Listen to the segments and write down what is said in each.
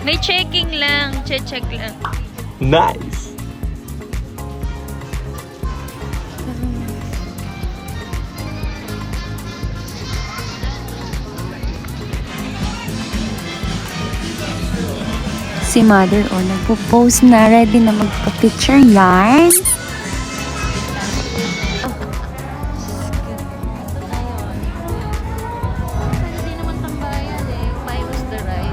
May checking lang. Check lang. Nice! Si mother, nagpo-pose na. Ready na magpa-picture yarn. Hindi naman tambayan eh. Why was the right?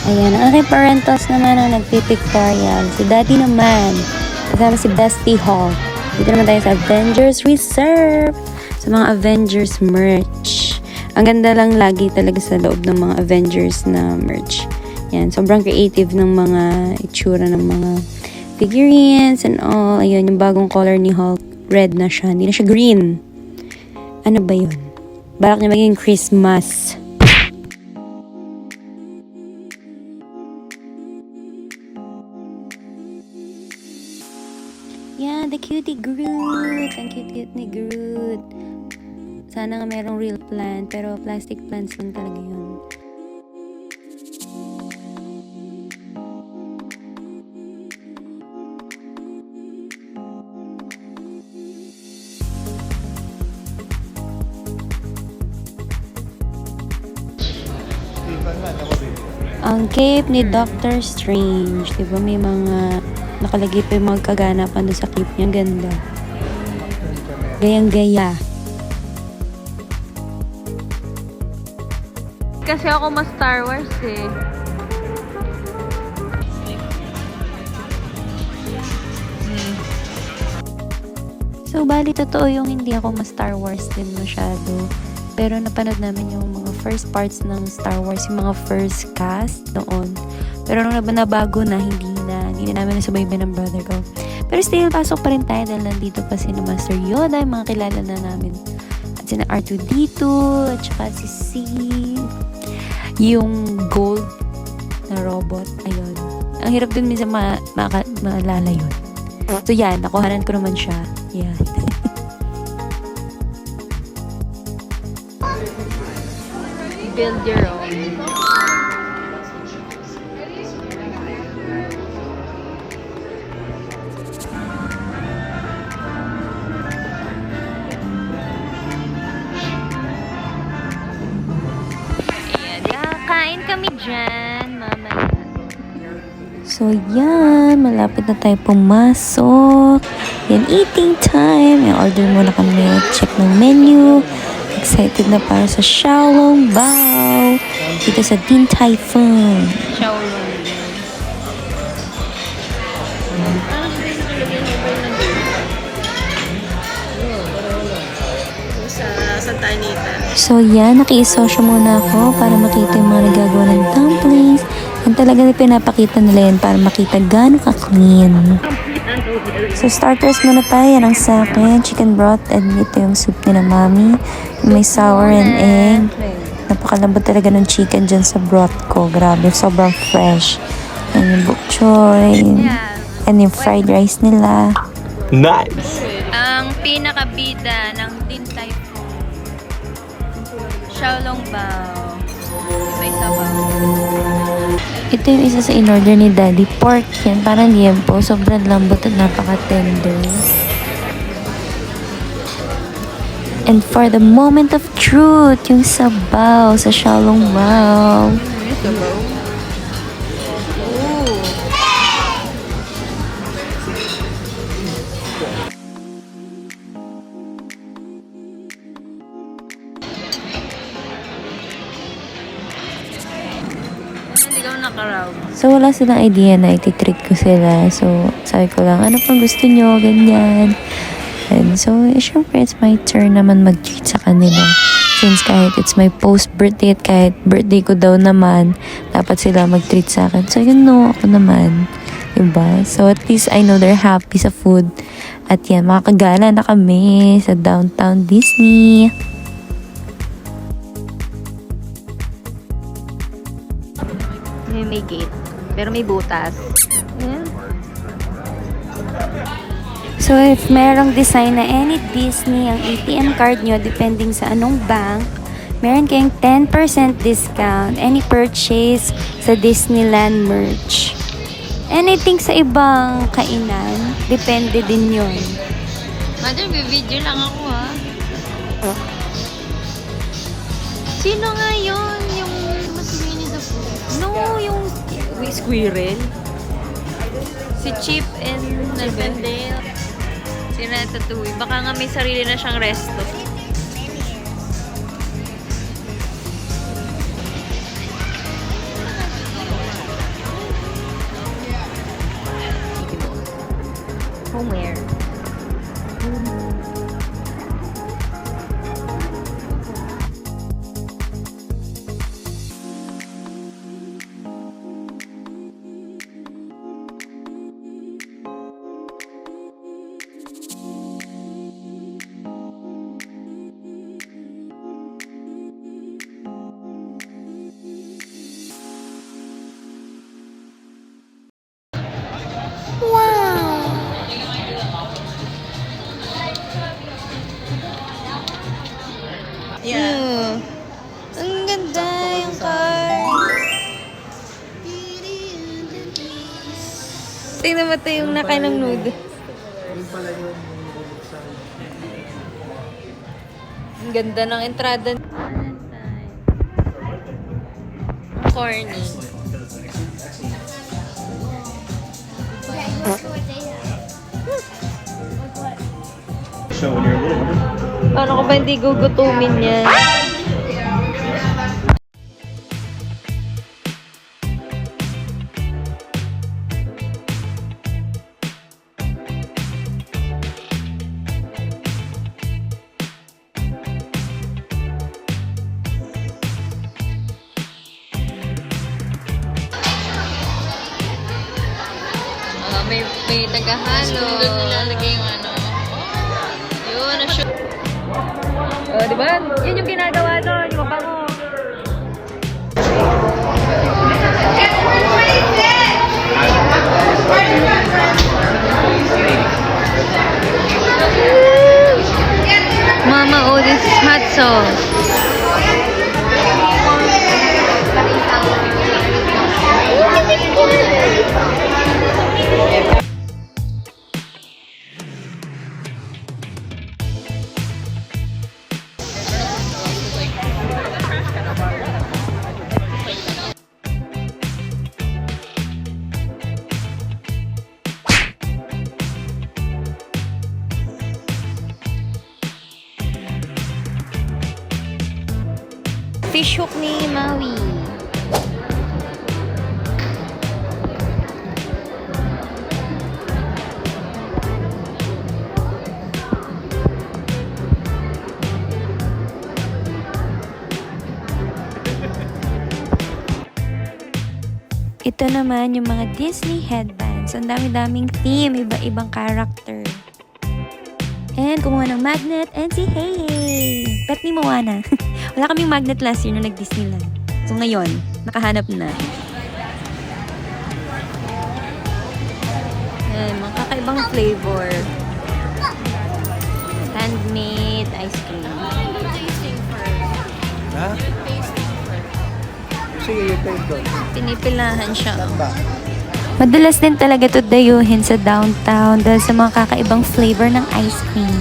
Ayan, ang aking parentals naman ang nagpipictorial. Si daddy naman. Kasama si Bestie Hall. Dito naman tayo sa Avengers Reserve. Sa mga Avengers merch. Ang ganda lang lagi talaga sa loob ng mga Avengers na merch. Yan, sobrang creative ng mga itsura ng mga figurines and all. Ayun, yung bagong color ni Hulk. Red na siya. Hindi na siya green. Ano ba yun? Balak niya maging Christmas. Yeah, the cutie Groot. Ang cute-cute ni Groot. Sana nga merong real plant, pero plastic plants lang talaga yun. Ang cape ni Doctor Strange. Diba may mga nakalagay pa yung mga kaganapan doon sa cape niya. Ganda. Gayang-gaya. Kasi ako mas Star Wars eh. So, bali totoo yung hindi ako mas Star Wars din masyado. Pero napanood namin yung mga first parts ng Star Wars, yung mga first cast noon. Pero nung nabago na, hindi na namin nasubaybay ng brother ko. Pero still, pasok pa rin tayo dahil nandito pa si Master Yoda, yung mga kilala na namin. At sina R2-D2, at saka si C, yung gold na robot. Ayun. Ang hirap din minsan maalala yun. So yan, nakuhanan ko naman siya. Yeah. Build your own. Ayan, kakain kami dyan, mama. So, yan. Malapit na tayo pumasok. Yan, eating time. Yan, order muna kami. Check ng menu. Excited na para sa Xiaolong Bao. Dito sa Din Tai Fung. Xiaolong. Sa Tanita. So, yan. Naki-isosyo muna ako para makita yung mga nagagawa ng dumplings. Yan talaga na pinapakita nila yan para makita gaano ka-clean. So, starters muna tayo. Yan ang sa akin. Chicken broth. And ito yung soup ni na mami. May sour and egg. Napakalambot talaga ng chicken dyan sa broth ko. Grabe. Sobrang fresh. And yung bok choy. And yung fried rice nila. Nice! Ang pinakabida ng Din Tai Fung. Xiaolong Bao. May sabaw. Ito yung isa sa in-order ni Daddy. Pork yan. Parang liempo. Sobrang lambot at napaka-tender. And for the moment of truth, yung sabaw sa Xiaolong Bao. Sabaw? Ooh. Naligaw na ka raw. So, wala silang idea na iti-treat ko sila. So, sabi ko lang, ano pang gusto nyo? Ganyan. And so, syempre, it's my turn naman mag-treat sa kanila. Since kahit it's my post-birthday at kahit birthday ko daw naman, dapat sila mag-treat sa akin. So, yun no, ako naman. Diba? So, at least I know they're happy sa food. At yan, makakagala na kami sa Downtown Disney. May gate. Pero may butas. Ayan. So, if merong design na any Disney ang ATM card nyo, depending sa anong bank, meron kayong 10% discount any purchase sa Disneyland merch. And I think sa ibang kainan, depende din yun. Mother, may video lang ako ha. Sino nga yun? Yung mas Winnie the Pooh? No, yung squirrel. Si Chip and Nalbendale. Si Ratatouille. Baka nga may sarili na siyang resto. Homeware. Yeah. Ang ganda yung card. Tingnan mo ito yung nakain ng nude. Ang ganda ng entrada. Ang corny. Show when you're little. Paano ko ba hindi gugutumin yan? May tagahalo. Doon nilalagay yung ano. Yun, na-shoot. Oh, di ba? Yun yung ginagawa doon, yung mabango. Mama, oh, this is hot sauce. Fish hook ni Maui. Ito naman yung mga Disney headbands. Ang dami-daming theme, iba-ibang character. And kumuha ng magnet and si Hey! Pet ni Moana. Wala kaming magnet last year nung nag-Disneyland. So ngayon, nakahanap na. Ayan, mga kakaibang flavor. Handmade ice cream. Ha? Sige, you take those. Pinipilahan siya. Madalas din talaga ito dayuhin sa downtown dahil sa mga kakaibang flavor ng ice cream.